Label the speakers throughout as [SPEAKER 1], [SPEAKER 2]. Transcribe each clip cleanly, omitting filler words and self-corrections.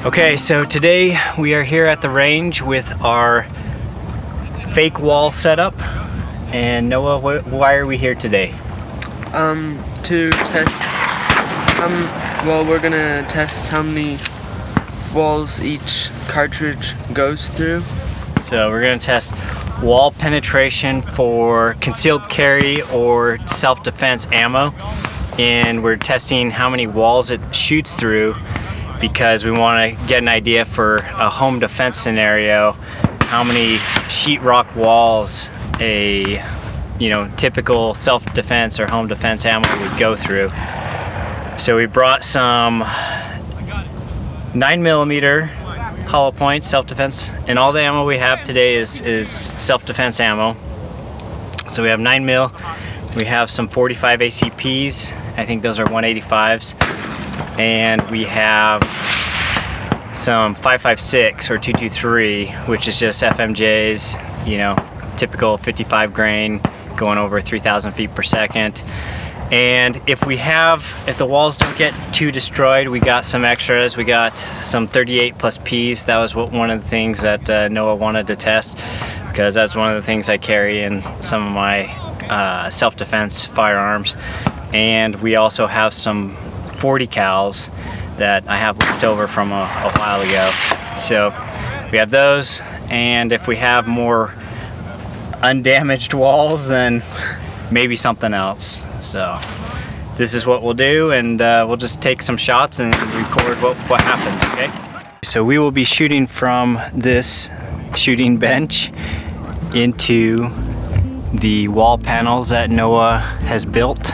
[SPEAKER 1] Okay, so today we are here at the range with our fake wall setup. And Noah, why are we here today?
[SPEAKER 2] To test, well, we're gonna test how many walls each cartridge goes through.
[SPEAKER 1] So we're gonna test wall penetration for concealed carry or self-defense ammo. And we're testing how many walls it shoots through because we want to get an idea for a home defense scenario, how many sheetrock walls a typical self-defense or home defense ammo would go through. So we brought some 9mm hollow point self-defense, and all the ammo we have today is self-defense ammo. So we have 9mm, we have some 45 ACPs, I think those are 185s, and we have some 5.56 or 223, which is just FMJs, typical 55 grain going over 3,000 feet per second. And if the walls don't get too destroyed, we got some extras. We got some 38 plus Ps. That was one of the things that Noah wanted to test, because that's one of the things I carry in some of my self-defense firearms. And we also have some 40 cals that I have left over from a while ago. So we have those, and if we have more undamaged walls, then maybe something else. So this is what we'll do, and we'll just take some shots and record what happens, okay? So we will be shooting from this shooting bench into the wall panels that Noah has built.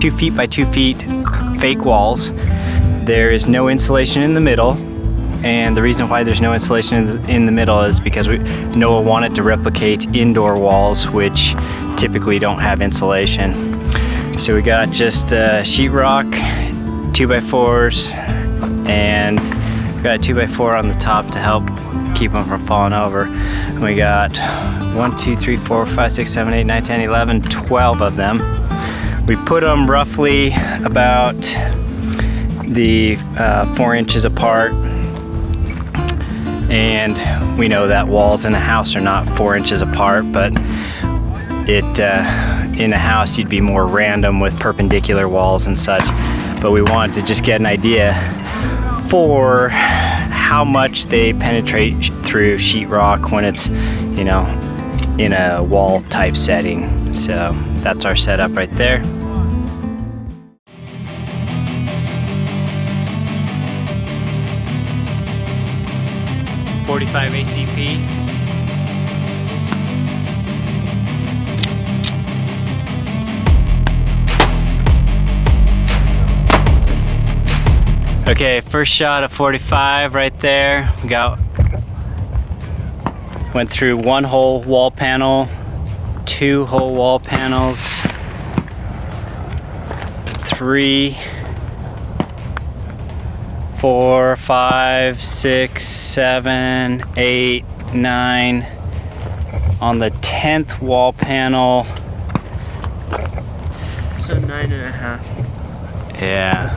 [SPEAKER 1] Two feet by 2 feet fake walls. There is no insulation in the middle, and the reason why there's no insulation in the middle is because Noah wanted to replicate indoor walls, which typically don't have insulation. So we got just sheetrock, 2x4s, and we got a 2x4 on the top to help keep them from falling over. And we got 1, 2, 3, 4, 5, 6, 7, 8, 9, 10, 11, 12 of them. We put them roughly about the 4 inches apart, and we know that walls in a house are not 4 inches apart, but in a house you'd be more random with perpendicular walls and such. But we wanted to just get an idea for how much they penetrate through sheetrock when it's in a wall type setting. So that's our setup right there. .45 ACP. Okay, first shot of 45 right there. Went through 1 whole wall panel, 2 whole wall panels, 3, 4, 5, 6, 7, 8, 9. On the 10th wall panel.
[SPEAKER 2] So 9.5.
[SPEAKER 1] Yeah.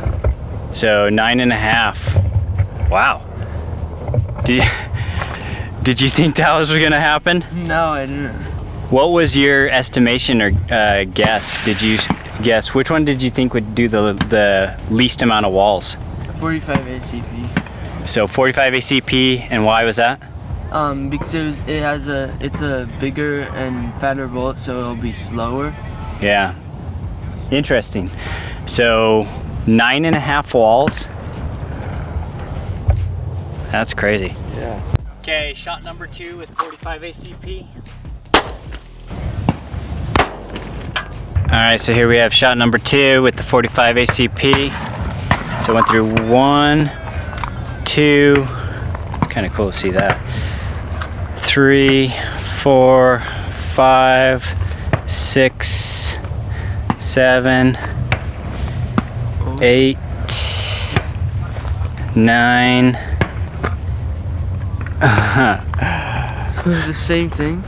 [SPEAKER 1] So 9.5. Wow. Did you think that was gonna happen?
[SPEAKER 2] No, I didn't.
[SPEAKER 1] What was your estimation or guess? Did you guess which one did you think would do the least amount of walls?
[SPEAKER 2] 45 ACP.
[SPEAKER 1] So 45 ACP, and why was that?
[SPEAKER 2] Because it's a bigger and fatter bullet, so it'll be slower.
[SPEAKER 1] Yeah. Interesting. So 9.5 walls. That's crazy.
[SPEAKER 2] Yeah.
[SPEAKER 1] Okay, shot number 2 with 45 ACP. Alright, so here we have shot number 2 with the 45 ACP. So went through 1, 2, kind of cool to see that. 3, 4, 5, 6, 7, 8, 9.
[SPEAKER 2] So it's the same thing?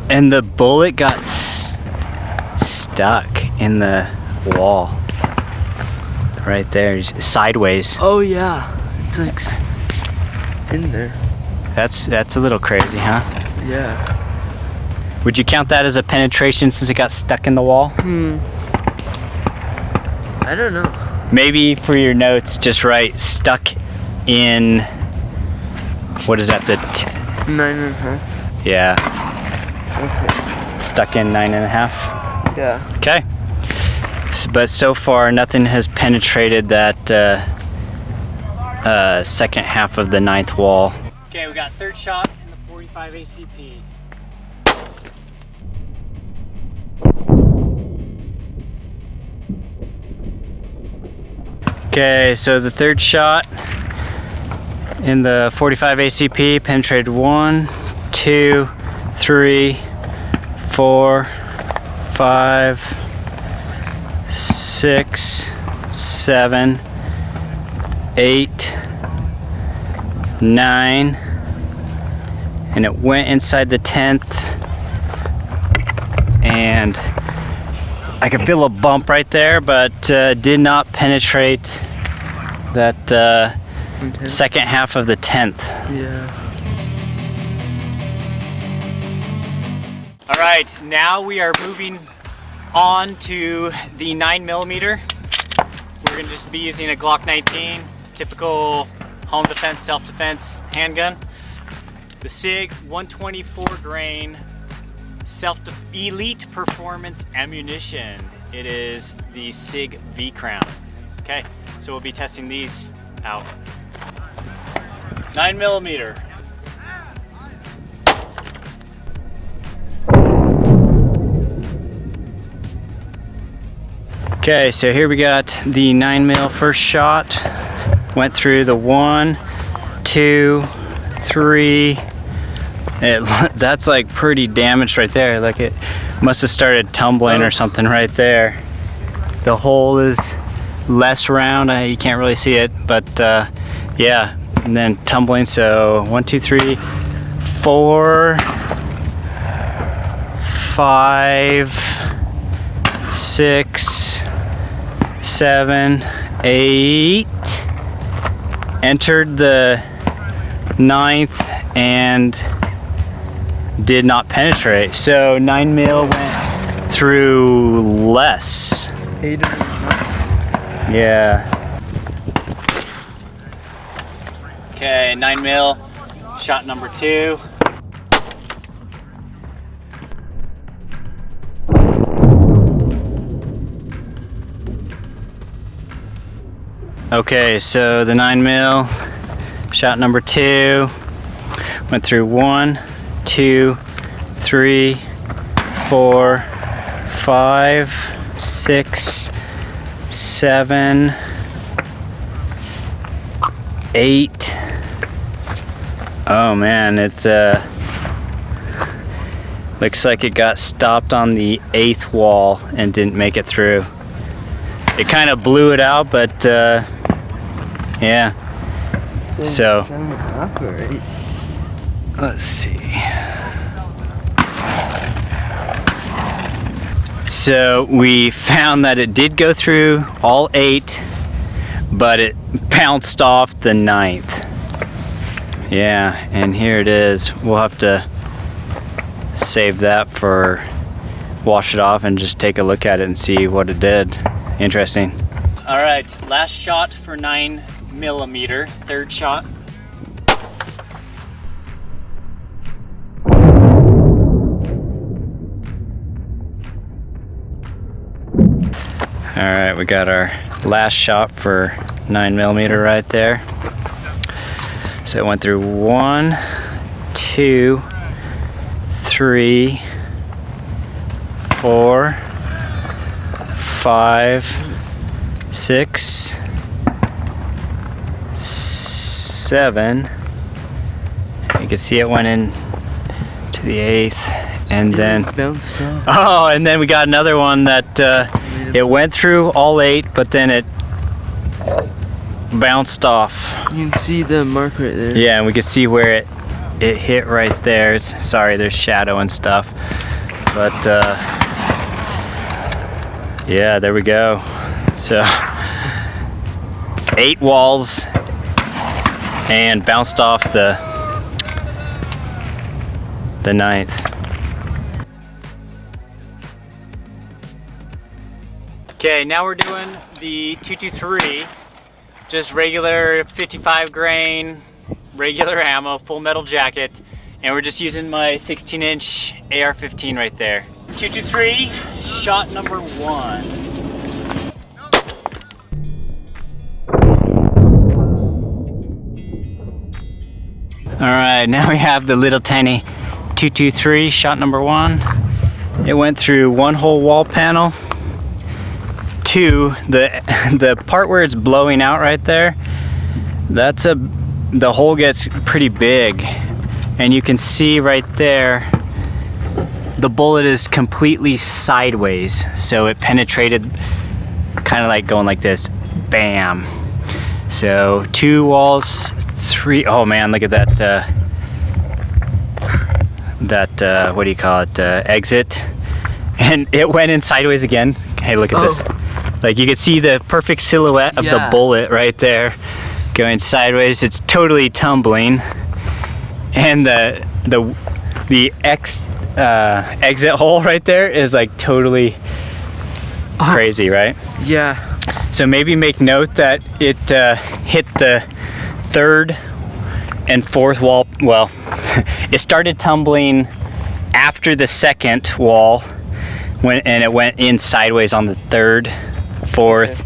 [SPEAKER 1] And the bullet got stuck in the wall. Right there, sideways.
[SPEAKER 2] Oh yeah, it's like in there.
[SPEAKER 1] That's a little crazy, huh?
[SPEAKER 2] Yeah.
[SPEAKER 1] Would you count that as a penetration since it got stuck in the wall?
[SPEAKER 2] I don't know.
[SPEAKER 1] Maybe for your notes, just write stuck in, what is that,
[SPEAKER 2] 9.5.
[SPEAKER 1] yeah.
[SPEAKER 2] Okay.
[SPEAKER 1] Stuck in 9.5?
[SPEAKER 2] Yeah.
[SPEAKER 1] Okay. But so far, nothing has penetrated that second half of the 9th wall. Okay, we got third shot in the 45 ACP. Okay, so the third shot in the 45 ACP penetrated 1, 2, 3, 4, 5, 6, 7, 8, 9, and it went inside the 10th, and I can feel a bump right there, but did not penetrate that second half of the 10th.
[SPEAKER 2] Yeah.
[SPEAKER 1] All right, now we are moving on to the 9mm. We're gonna just be using a Glock 19, typical home defense, self-defense handgun. The SIG 124 grain elite performance ammunition. It is the SIG V Crown. Okay, so we'll be testing these out. 9mm. Okay, so here we got the 9mm first shot. Went through the 1, 2, 3. That's like pretty damaged right there. Like it must have started tumbling or something right there. The hole is less round. You can't really see it, but yeah. And then tumbling. So 1, 2, 3, 4, 5, 6, 7, 8. Entered the 9th and did not penetrate. So 9mm went through less.
[SPEAKER 2] 8.
[SPEAKER 1] Yeah. Okay, 9mm, shot number 2. Okay, so the 9mm, shot number 2, went through 1, 2, 3, 4, 5, 6, 7, 8. Oh man, it's looks like it got stopped on the 8th wall and didn't make it through. It kind of blew it out, but yeah. So let's see. So we found that it did go through all 8, but it bounced off the 9th. Yeah, and here it is. We'll have to save that for, wash it off and just take a look at it and see what it did. Interesting. All right, last shot for 9mm, third shot. All right, we got our last shot for 9mm right there. So it went through 1, 2, 3, 4, 5, 6, 7. You can see it went in to the 8th, and then
[SPEAKER 2] bounced off.
[SPEAKER 1] Oh, and then we got another one that it went through all 8, but then it bounced off.
[SPEAKER 2] You can see the mark right there.
[SPEAKER 1] Yeah, and we can see where it it hit right there. Sorry, there's shadow and stuff, but yeah, there we go. So 8 walls and bounced off the 9th. Okay, now we're doing the 223, just regular 55 grain, regular ammo, full metal jacket, and we're just using my 16-inch AR-15 right there. 223, shot number 1. All right, now we have the little tiny 223, shot number 1. It went through 1 whole wall panel. 2, the part where it's blowing out right there, the hole gets pretty big, and you can see right there the bullet is completely sideways, so it penetrated kind of like going like this, bam. So 2 walls, 3, oh man, look at that what do you call it, exit, and it went in sideways again. Hey, look at this. Like, you can see the perfect silhouette of the bullet right there going sideways. It's totally tumbling, and the exit hole right there is like totally crazy, right?
[SPEAKER 2] Yeah.
[SPEAKER 1] So maybe make note that it hit the 3rd and 4th wall. Well, it started tumbling after the 2nd wall, and it went in sideways on the 3rd, 4th,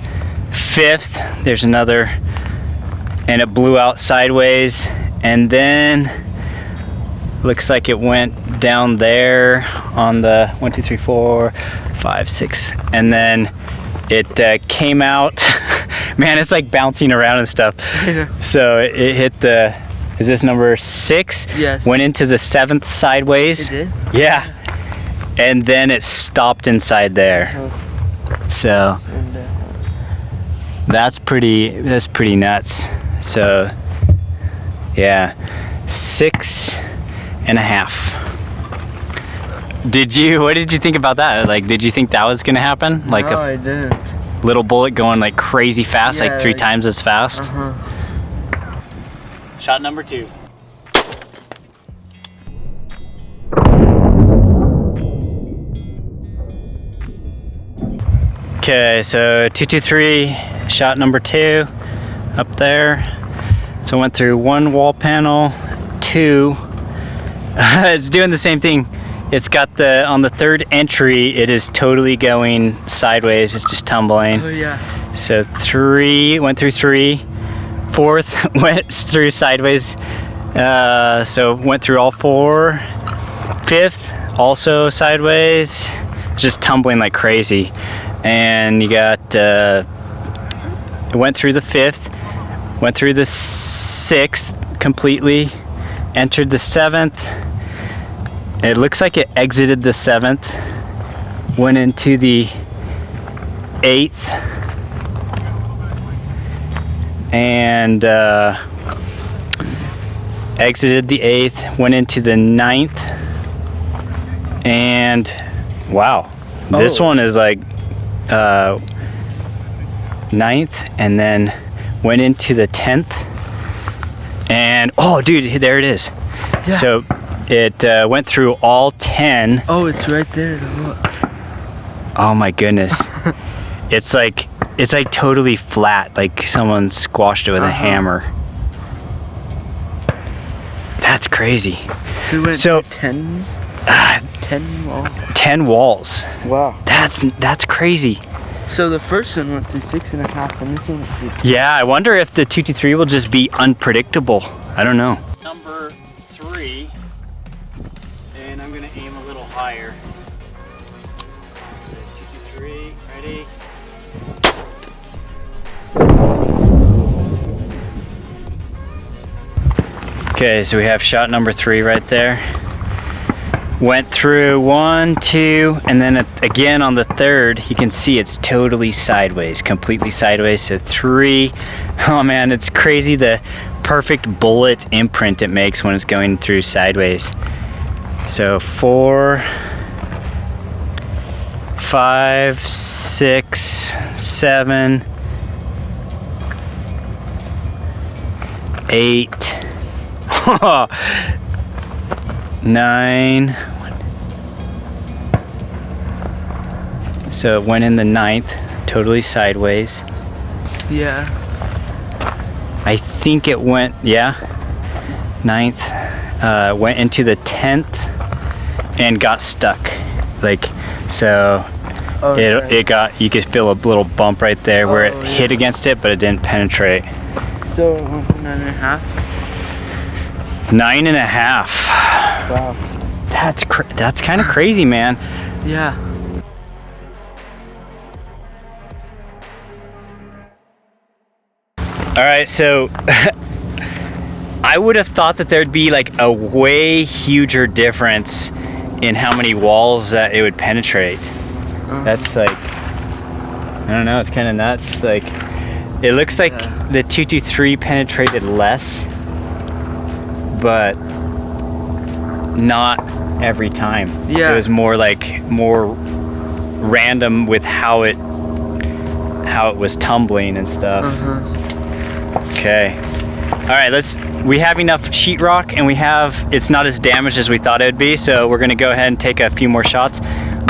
[SPEAKER 1] 5th. There's another, and it blew out sideways, and then looks like it went down there on the 1, 2, 3, 4, 5, 6, and then it came out. Man, it's like bouncing around and stuff. So it hit the, is this number 6?
[SPEAKER 2] Yes.
[SPEAKER 1] Went into the 7th sideways.
[SPEAKER 2] It did?
[SPEAKER 1] Yeah. And then it stopped inside there. So that's pretty nuts. So yeah, 6.5. What did you think about that? Like, did you think that was gonna happen? Like,
[SPEAKER 2] no, I didn't.
[SPEAKER 1] Little bullet going like crazy fast,
[SPEAKER 2] Yeah,
[SPEAKER 1] like 3 times as fast. Shot number 2. Okay, so 223, shot number 2, up there. So went through 1 wall panel, 2. It's doing the same thing. It's got on the 3rd entry, it is totally going sideways. It's just tumbling.
[SPEAKER 2] Oh yeah.
[SPEAKER 1] So 3, went through 3. 4th went through sideways. So went through all 4. 5th, also sideways. Just tumbling like crazy. And you got, it went through the 5th, went through the 6th completely, entered the 7th. It looks like it exited the 7th, went into the 8th, and exited the 8th, went into the 9th, and wow, this one is like 9th, and then went into the 10th, and oh dude, there it is.
[SPEAKER 2] Yeah.
[SPEAKER 1] So it went through all 10.
[SPEAKER 2] Oh, it's right there. Look.
[SPEAKER 1] Oh my goodness. It's like totally flat, like someone squashed it with a hammer. That's crazy.
[SPEAKER 2] So we went
[SPEAKER 1] So
[SPEAKER 2] 10 walls.
[SPEAKER 1] 10 walls.
[SPEAKER 2] Wow.
[SPEAKER 1] That's crazy.
[SPEAKER 2] So the first one went through 6.5, and this one went through 10.
[SPEAKER 1] Yeah, I wonder if the 223 will just be unpredictable. I don't know. Number 3, and I'm gonna aim a little higher. 223, ready? Okay, so we have shot number 3 right there. Went through 1, 2, and then again on the 3rd, you can see it's totally sideways, completely sideways. So 3, oh man, it's crazy. perfect bullet imprint it makes when it's going through sideways. So 4, 5, 6, 7, 8, 9. So it went in the 9th, totally sideways.
[SPEAKER 2] Yeah.
[SPEAKER 1] I think it went, yeah, 9th, went into the 10th and got stuck. Like, so it got, you could feel a little bump right there where it hit against it, but it didn't penetrate.
[SPEAKER 2] So 9.5?
[SPEAKER 1] 9.5.
[SPEAKER 2] Wow.
[SPEAKER 1] That's kind of crazy, man.
[SPEAKER 2] Yeah.
[SPEAKER 1] All right, so I would have thought that there'd be like a way huger difference in how many walls that it would penetrate. That's like, I don't know, it's kind of nuts. Like, it looks like the 223 penetrated less, but not every time.
[SPEAKER 2] Yeah.
[SPEAKER 1] It was more random with how it was tumbling and stuff. Okay. All right, we have enough sheetrock and it's not as damaged as we thought it would be, so we're gonna go ahead and take a few more shots.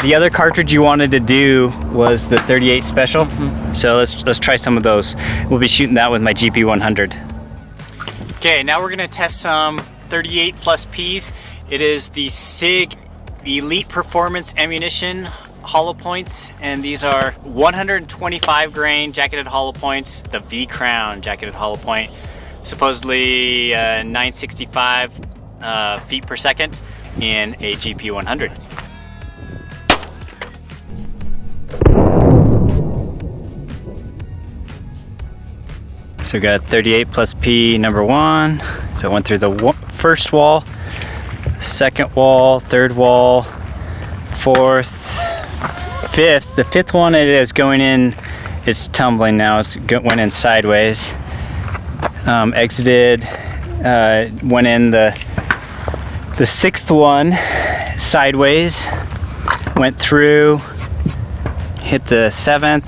[SPEAKER 1] The other cartridge you wanted to do was the 38 Special, so let's try some of those. We'll be shooting that with my GP100. Okay, now we're gonna test some 38 plus Ps. It is the SIG Elite Performance Ammunition hollow points, and these are 125 grain jacketed hollow points, the V Crown jacketed hollow point, supposedly 965 feet per second in a GP100. So we got 38 plus P number 1, so it went through the first wall, second wall, third wall, fourth, fifth. The fifth one, it is going in, it's tumbling now, went in sideways. Exited, went in the sixth one sideways, went through, hit the 7th,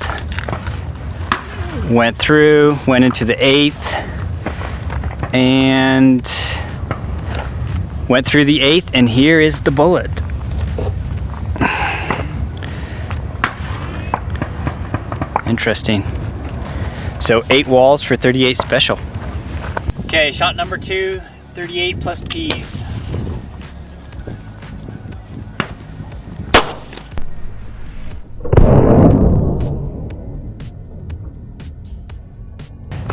[SPEAKER 1] went through, went into the 8th, and went through the 8th, and here is the bullet. Interesting. So 8 walls for 38 Special. Okay, shot number 2, 38 plus Ps.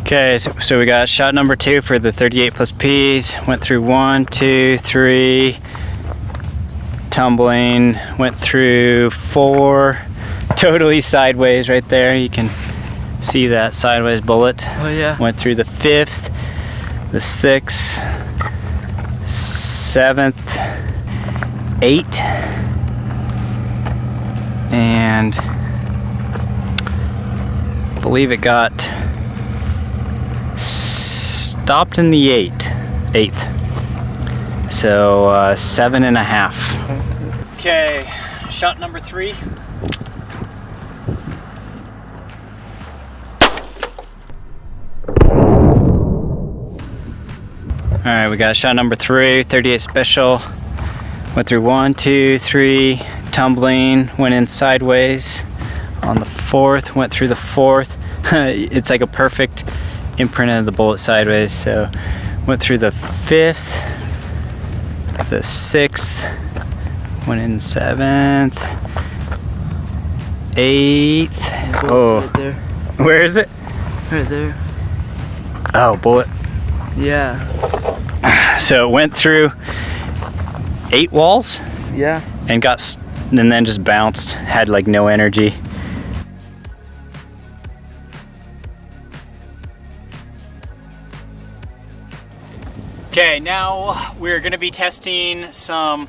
[SPEAKER 1] Okay, so we got shot number 2 for the 38 plus Ps. Went through 1, 2, 3, tumbling, went through 4, totally sideways right there. You can see that sideways bullet.
[SPEAKER 2] Oh yeah.
[SPEAKER 1] Went through the 5th, the 6th, 7th, 8, and I believe it got stopped in the 8th. So 7.5. Okay, shot number 3. All right, we got shot number 3, 38 Special. Went through 1, 2, 3, tumbling, went in sideways on the 4th, went through the 4th. It's like a perfect imprint of the bullet sideways. So went through the 5th, the 6th, went in 7th, 8th. Oh,
[SPEAKER 2] right there.
[SPEAKER 1] Where is it?
[SPEAKER 2] Right there.
[SPEAKER 1] Oh, bullet.
[SPEAKER 2] Yeah.
[SPEAKER 1] So it went through 8 walls.
[SPEAKER 2] Yeah.
[SPEAKER 1] And then just bounced, had like no energy. Okay, now we're gonna be testing some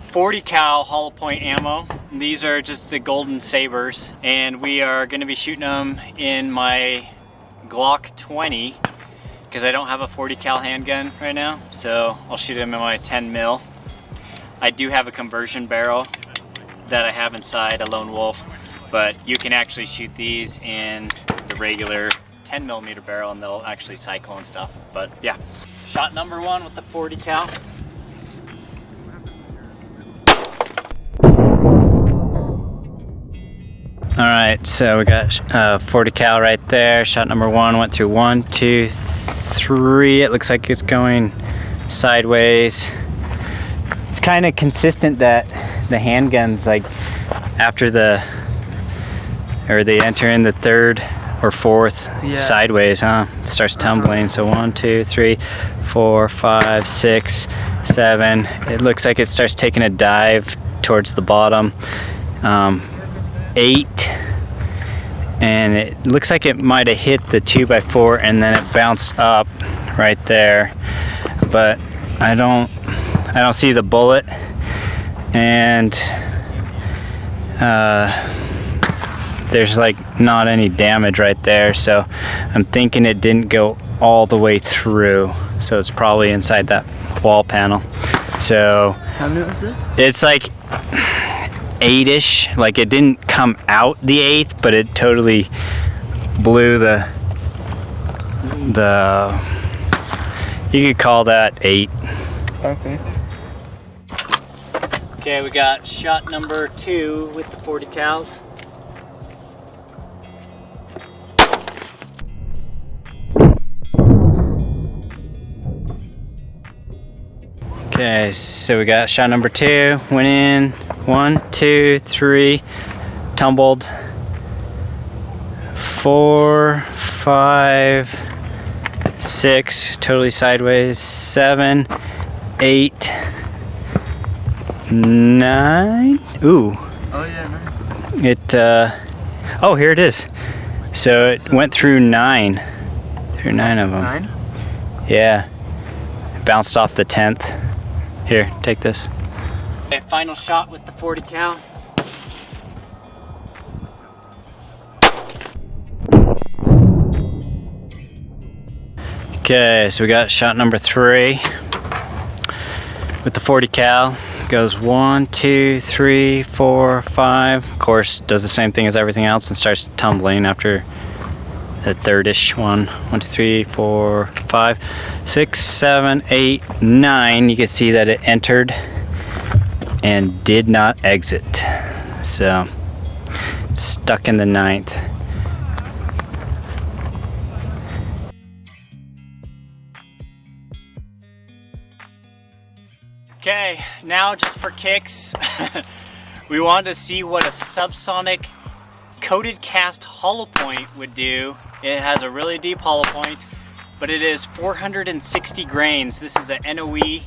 [SPEAKER 1] 40 cal hollow point ammo. These are just the Golden Sabers, and we are gonna be shooting them in my Glock 20 because I don't have a 40 cal handgun right now, so I'll shoot him in my 10 mil. I do have a conversion barrel that I have inside a Lone Wolf, but you can actually shoot these in the regular 10 millimeter barrel and they'll actually cycle and stuff. But yeah, shot number 1 with the 40 cal. All right, so we got 40 cal right there. Shot number 1 went through 1, 2, 3. It looks like it's going sideways. It's kind of consistent that the handguns, like after they enter in the 3rd or 4th sideways, huh? It starts tumbling. So 1, 2, 3, 4, 5, 6, 7. It looks like it starts taking a dive towards the bottom. 8, and it looks like it might have hit the 2x4 and then it bounced up right there, but I don't see the bullet, and there's like not any damage right there, so I'm thinking it didn't go all the way through, so it's probably inside that wall panel. So
[SPEAKER 2] how many was it? It's
[SPEAKER 1] like 8-ish, like it didn't come out the 8th, but it totally blew the you could call that 8.
[SPEAKER 2] Okay.
[SPEAKER 1] Okay, we got shot number 2 with the 40 cals. Okay, so we got shot number 2, went in, 1, 2, 3, tumbled, 4, 5, 6, totally sideways, 7, 8, 9, ooh.
[SPEAKER 2] Oh yeah, 9.
[SPEAKER 1] It, oh, here it is. So it went through 9 of them.
[SPEAKER 2] 9?
[SPEAKER 1] Yeah, bounced off the 10th. Here, take this. Okay, final shot with the 40 cal. Okay, so we got shot number 3 with the 40 cal. Goes 1, 2, 3, 4, 5. Of course, does the same thing as everything else and starts tumbling after the 3rd-ish one. 1, 2, 3, 4, 5, 6, 7, 8, 9. You can see that it entered and did not exit. So, stuck in the 9th. Okay, now just for kicks, we wanted to see what a subsonic coated cast hollow point would do. It has a really deep hollow point, but it is 460 grains. This is an NOE.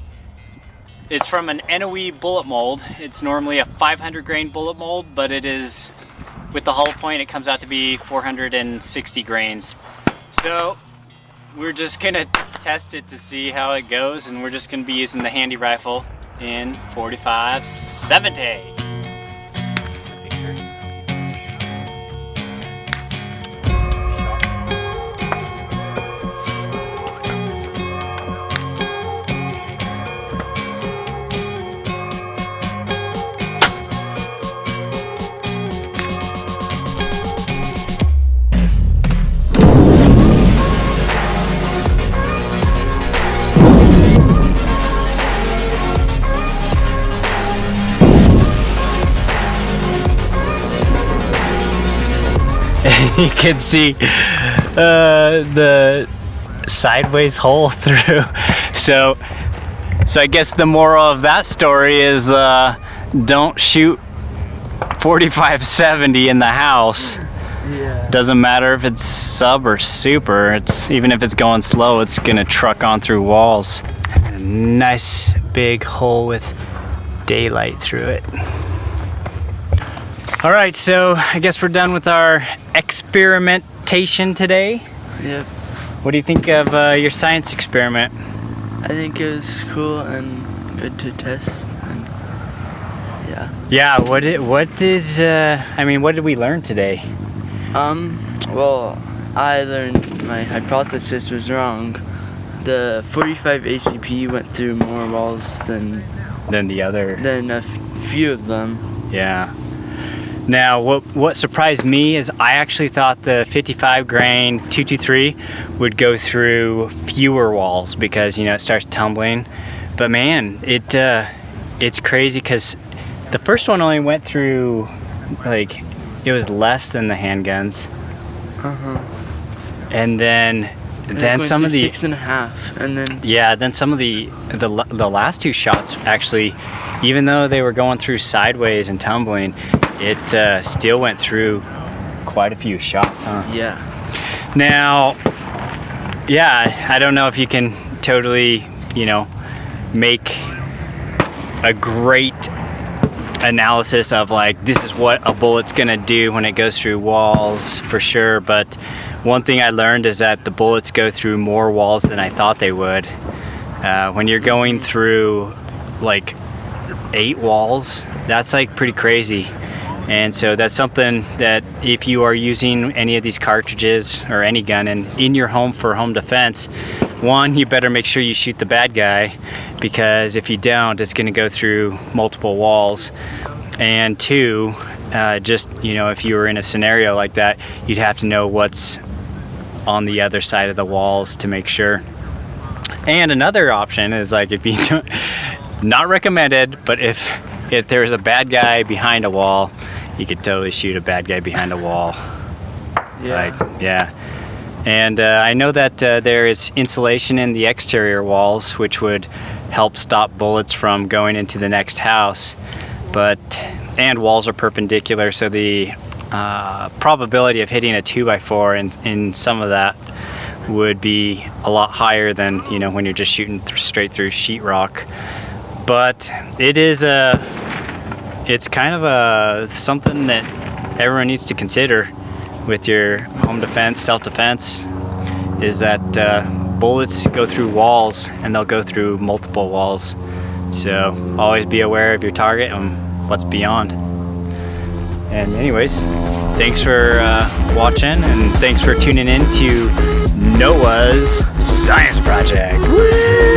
[SPEAKER 1] It's from an NOE bullet mold. It's normally a 500 grain bullet mold, but it is, with the hollow point, it comes out to be 460 grains. So we're just gonna test it to see how it goes, and we're just gonna be using the handy rifle in 45-70. You can see the sideways hole through. So I guess the moral of that story is don't shoot 45-70 in the house.
[SPEAKER 2] Yeah.
[SPEAKER 1] Doesn't matter if it's sub or super. Even if it's going slow, it's gonna truck on through walls. A nice big hole with daylight through it. All right, so I guess we're done with our experimentation today.
[SPEAKER 2] Yep.
[SPEAKER 1] What do you think of your science experiment?
[SPEAKER 2] I think it was cool and good to test, and yeah.
[SPEAKER 1] Yeah, what did we learn today?
[SPEAKER 2] Well, I learned my hypothesis was wrong, the 45 ACP went through more walls than
[SPEAKER 1] the other.
[SPEAKER 2] a few of them.
[SPEAKER 1] Yeah. Now, what surprised me is I actually thought the 55 grain 223 would go through fewer walls because, you know, it starts tumbling. But man, it's crazy because the first one only went through, like, it was less than the handguns. And then some of the
[SPEAKER 2] 6.5, and then
[SPEAKER 1] then some of the last two shots actually, even though they were going through sideways and tumbling, it still went through quite a few shots, huh?
[SPEAKER 2] Yeah.
[SPEAKER 1] Now, yeah, I don't know if you can totally, you know, make a great analysis of like, this is what a bullet's gonna do when it goes through walls for sure, but one thing I learned is that the bullets go through more walls than I thought they would. When you're going through like 8 walls, that's like pretty crazy. And so that's something that if you are using any of these cartridges or any gun in your home for home defense, one, you better make sure you shoot the bad guy, because if you don't, it's going to go through multiple walls. And two, just, you know, if you were in a scenario like that, you'd have to know what's on the other side of the walls to make sure. And another option is like, if you don't, not recommended, but if there's a bad guy behind a wall, you could totally shoot a bad guy behind a wall.
[SPEAKER 2] Yeah.
[SPEAKER 1] Like, yeah. And I know that there is insulation in the exterior walls, which would help stop bullets from going into the next house. And walls are perpendicular, so the probability of hitting a 2x4 in some of that would be a lot higher than, you know, when you're just shooting straight through sheetrock. But it is it's kind of something that everyone needs to consider with your home defense, self-defense, is that bullets go through walls, and they'll go through multiple walls. So always be aware of your target and what's beyond. And anyways, thanks for watching, and thanks for tuning in to Noah's Science Project. Woo!